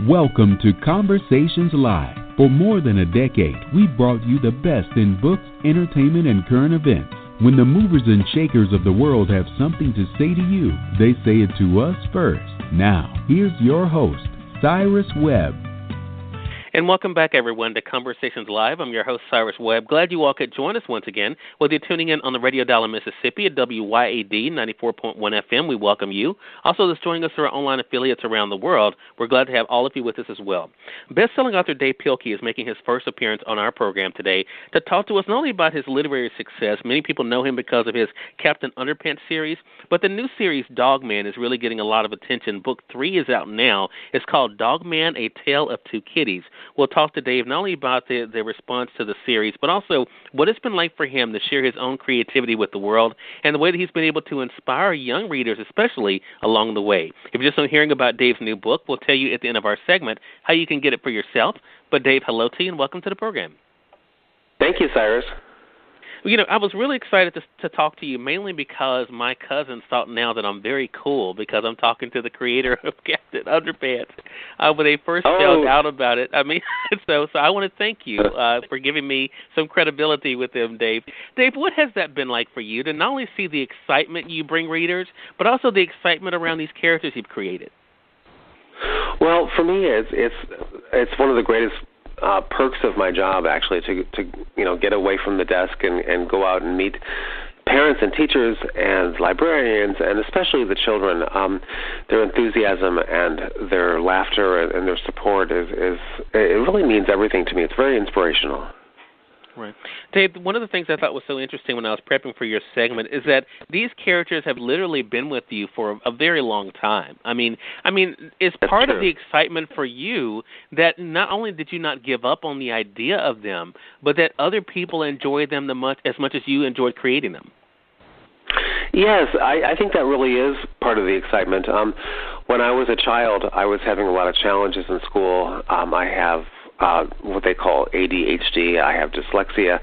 Welcome to Conversations Live. For more than a decade, we've brought you the best in books, entertainment, and current events. When the movers and shakers of the world have something to say to you, they say it to us first. Now, here's your host, Cyrus Webb. And welcome back, everyone, to Conversations Live. I'm your host, Cyrus Webb. Glad you all could join us once again. Whether you're tuning in on the radio dial in Mississippi at WYAD 94.1 FM, we welcome you. Also, those joining us through our online affiliates around the world, we're glad to have all of you with us as well. Best-selling author Dav Pilkey is making his first appearance on our program today to talk to us not only about his literary success. Many people know him because of his Captain Underpants series, but the new series, Dog Man, is really getting a lot of attention. Book 3 is out now. It's called Dog Man, A Tale of Two Kittens. We'll talk to Dave not only about the response to the series, but also what it's been like for him to share his own creativity with the world and the way that he's been able to inspire young readers, especially along the way. If you're just hearing about Dave's new book, we'll tell you at the end of our segment how you can get it for yourself. But Dave, hello to you and welcome to the program. Thank you, Cyrus. You know, I was really excited to talk to you mainly because my cousins thought now that I'm very cool because I'm talking to the creator of Captain Underpants. When they first found out about it, I mean, so I want to thank you for giving me some credibility with them, Dave. Dave, what has that been like for you to not only see the excitement you bring readers, but also the excitement around these characters you've created? Well, for me, it's one of the greatest perks of my job, actually, to get away from the desk and go out and meet parents and teachers and librarians, and especially the children. Their enthusiasm and their laughter and their support it really means everything to me. It's very inspirational. Right. Dave, one of the things I thought was so interesting when I was prepping for your segment is that these characters have literally been with you for a very long time. I mean, it's part of the excitement for you that not only did you not give up on the idea of them, but that other people enjoy them as much as you enjoyed creating them. Yes, I think that really is part of the excitement. When I was a child, I was having a lot of challenges in school. I have what they call ADHD. I have dyslexia,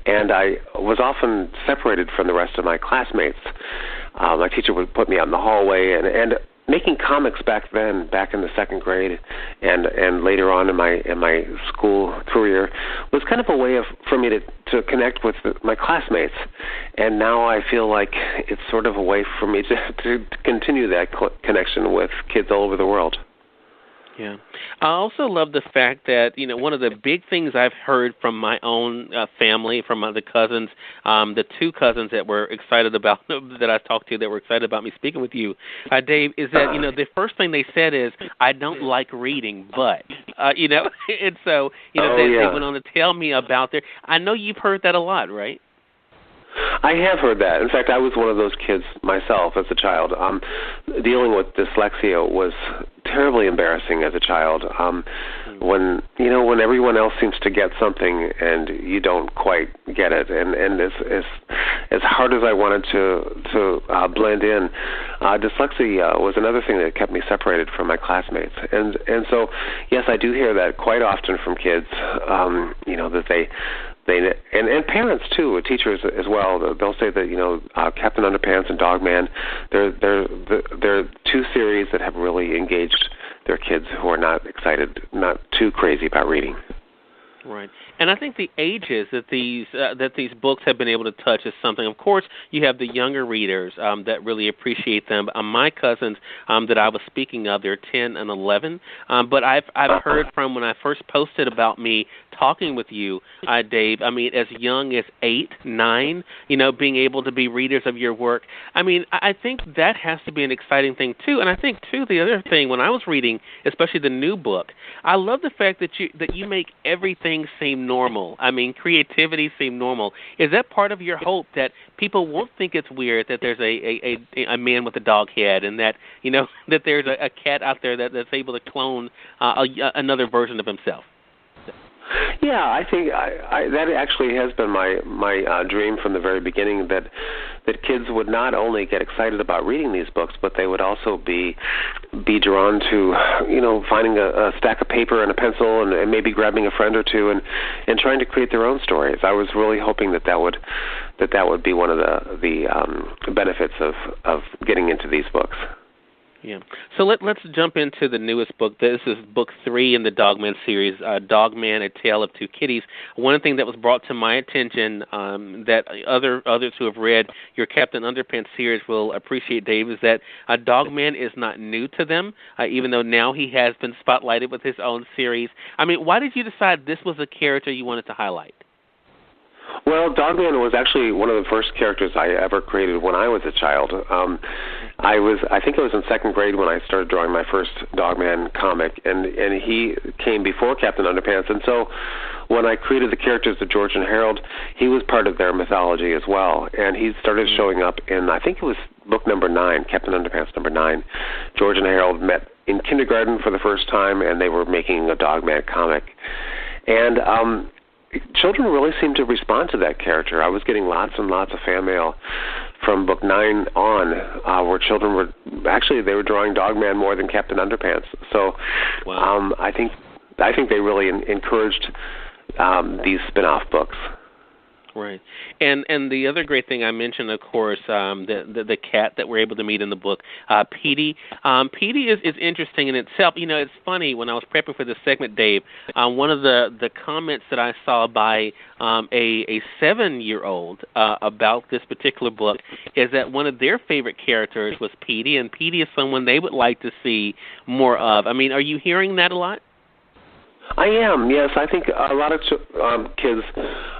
and I was often separated from the rest of my classmates. My teacher would put me out in the hallway, and making comics back in the second grade, and later on in my school career was kind of a way for me to connect with my classmates. And now I feel like it's sort of a way for me to continue that connection with kids all over the world. Yeah. I also love the fact that, one of the big things I've heard from my own family, from the cousins, the two cousins that were excited about, that I talked to that were excited about me speaking with you, Dave, is that, the first thing they said is, I don't like reading, but, and so, they went on to tell me about I know you've heard that a lot, right? I have heard that. In fact, I was one of those kids myself as a child. Dealing with dyslexia was terribly embarrassing as a child. When everyone else seems to get something and you don't quite get it, and as hard as I wanted to blend in, dyslexia was another thing that kept me separated from my classmates. And so, yes, I do hear that quite often from kids. That they and parents too, teachers as well. They'll say that Captain Underpants and Dog Man, they're two series that have really engaged their kids who are not not too crazy about reading. Right. And I think the ages that these books have been able to touch is something. Of course, you have the younger readers that really appreciate them. My cousins that I was speaking of, they're 10 and 11. But I've heard from when I first posted about me talking with you, Dave, as young as 8, 9, being able to be readers of your work. I think that has to be an exciting thing, too. And I think, too, the other thing, when I was reading, especially the new book, I love the fact that you make everything seem normal. Creativity seem normal. Is that part of your hope that people won't think it's weird that there's a man with a dog head and that, that there's a cat out there that's able to clone another version of himself? Yeah, I think that actually has been my dream from the very beginning, that kids would not only get excited about reading these books, but they would also be drawn to finding a stack of paper and a pencil and maybe grabbing a friend or two and trying to create their own stories. I was really hoping that would be one of the benefits of getting into these books. Yeah. So let's jump into the newest book. This is book 3 in the Dogman series, Dogman, A Tale of Two Kittens. One thing that was brought to my attention that others who have read your Captain Underpants series will appreciate, Dave, is that Dogman is not new to them, even though now he has been spotlighted with his own series. I mean, why did you decide this was a character you wanted to highlight? Well, Dogman was actually one of the first characters I ever created when I was a child. I think I was in second grade when I started drawing my first Dogman comic, and he came before Captain Underpants. And so when I created the characters of George and Harold, he was part of their mythology as well. And he started showing up in, I think it was book number 9, Captain Underpants number 9. George and Harold met in kindergarten for the first time, and they were making a Dogman comic. And children really seemed to respond to that character. I was getting lots and lots of fan mail from book 9 on, where children were they were drawing Dogman more than Captain Underpants. So, wow. I think they really encouraged these spin-off books. Right, and the other great thing I mentioned, of course, the cat that we're able to meet in the book, Petey. Petey is interesting in itself. You know, it's funny, when I was prepping for this segment, Dave, one of the comments that I saw by a 7-year-old about this particular book is that one of their favorite characters was Petey, and Petey is someone they would like to see more of. I mean, are you hearing that a lot? I am, yes. I think a lot of kids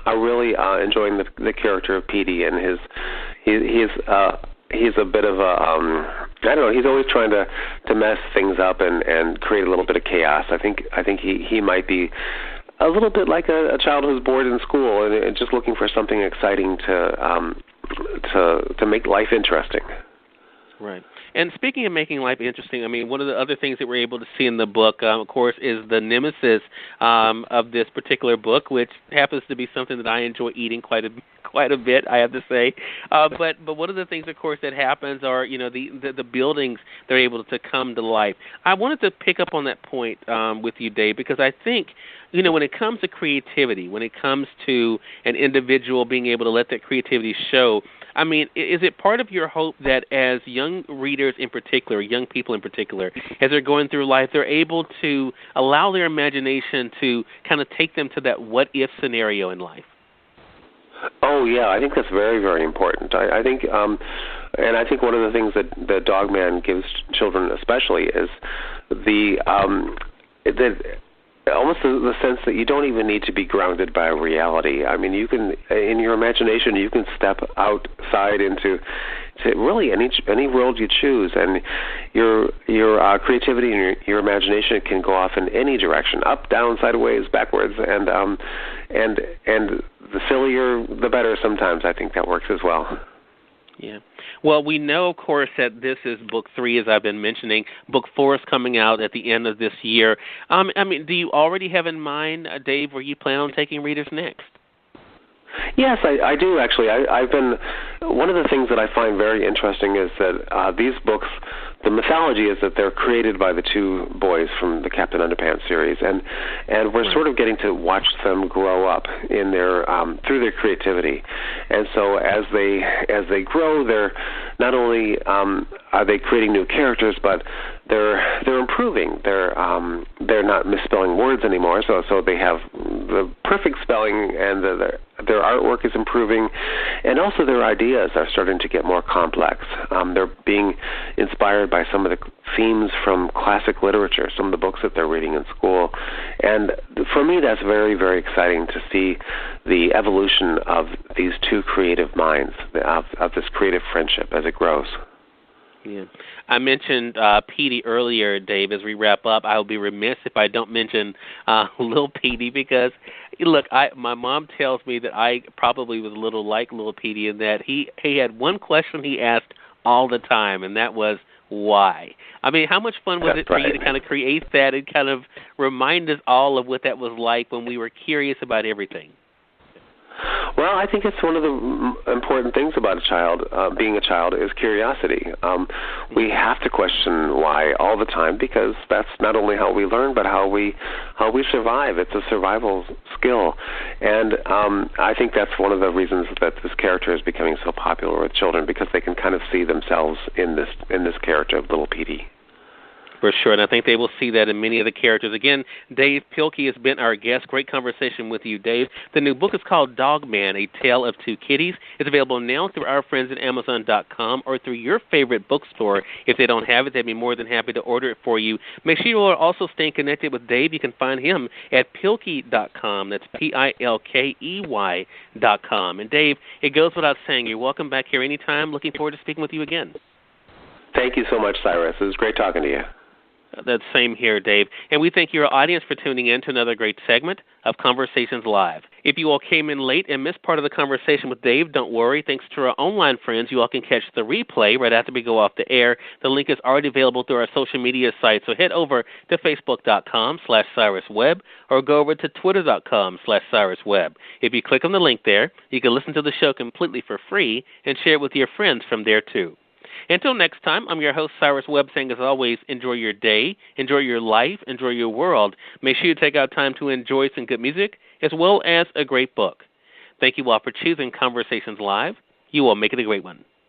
are really enjoying the character of Petey, and he's a bit of a I don't know. He's always trying to mess things up and create a little bit of chaos. I think he might be a little bit like a child who's bored in school and just looking for something exciting to make life interesting. Right. And speaking of making life interesting, I mean, one of the other things that we're able to see in the book, of course, is the nemesis of this particular book, which happens to be something that I enjoy eating quite a bit, I have to say. But one of the things, of course, that happens are, you know, the buildings that are able to come to life. I wanted to pick up on that point with you, Dave, because I think, you know, when it comes to creativity, when it comes to an individual being able to let that creativity show, I mean, is it part of your hope that as young readers in particular, young people in particular, as they're going through life, they're able to allow their imagination to kind of take them to that what-if scenario in life? Oh, yeah, I think that's very, very important. I think, and I think one of the things that Dogman gives children especially is almost the sense that you don't even need to be grounded by reality. I mean, you can, in your imagination, you can step outside into really any world you choose, and your creativity and your imagination can go off in any direction, up, down, sideways, backwards, and the sillier the better. Sometimes I think that works as well. Yeah. Well, we know, of course, that this is book 3, as I've been mentioning. Book 4 is coming out at the end of this year. I mean, do you already have in mind, Dave, where you plan on taking readers next? Yes, I do, actually. I've been, one of the things that I find very interesting is that these books, the mythology is that they're created by the two boys from the Captain Underpants series, and we're sort of getting to watch them grow up in their through their creativity. And so as they grow, they're not only are they creating new characters, but they're improving. They're not misspelling words anymore, so they have the perfect spelling, and their artwork is improving, and also their ideas are starting to get more complex. They're being inspired by some of the themes from classic literature, some of the books that they're reading in school. And for me, that's very, very exciting to see the evolution of these two creative minds, of this creative friendship as it grows. Yeah. I mentioned Petey earlier, Dave. As we wrap up, I will be remiss if I don't mention Little Petey, because, look, my mom tells me that I probably was a little like Little Petey in that he had one question he asked all the time, and that was, why? I mean, how much fun was it for you to kind of create that and kind of remind us all of what that was like when we were curious about everything? Well, I think it's one of the important things about being a child, is curiosity. We have to question why all the time, because that's not only how we learn, but how we survive. It's a survival skill, and I think that's one of the reasons that this character is becoming so popular with children, because they can kind of see themselves in this character of Little Petey. For sure, and I think they will see that in many of the characters. Again, Dav Pilkey has been our guest. Great conversation with you, Dave. The new book is called Dog Man, A Tale of Two Kitties. It's available now through our friends at Amazon.com or through your favorite bookstore. If they don't have it, they'd be more than happy to order it for you. Make sure you are also staying connected with Dave. You can find him at Pilkey.com. That's Pilkey.com. And Dave, it goes without saying, you're welcome back here anytime. Looking forward to speaking with you again. Thank you so much, Cyrus. It was great talking to you. That same here, Dave. And we thank your audience for tuning in to another great segment of Conversations Live. If you all came in late and missed part of the conversation with Dave, don't worry. Thanks to our online friends, you all can catch the replay right after we go off the air. The link is already available through our social media site, so head over to Facebook.com/Cyrus Webb or go over to Twitter.com/Cyrus Webb. If you click on the link there, you can listen to the show completely for free and share it with your friends from there, too. Until next time, I'm your host, Cyrus Webb, saying, as always, enjoy your day, enjoy your life, enjoy your world. Make sure you take out time to enjoy some good music as well as a great book. Thank you all for choosing Conversations Live. You all make it a great one.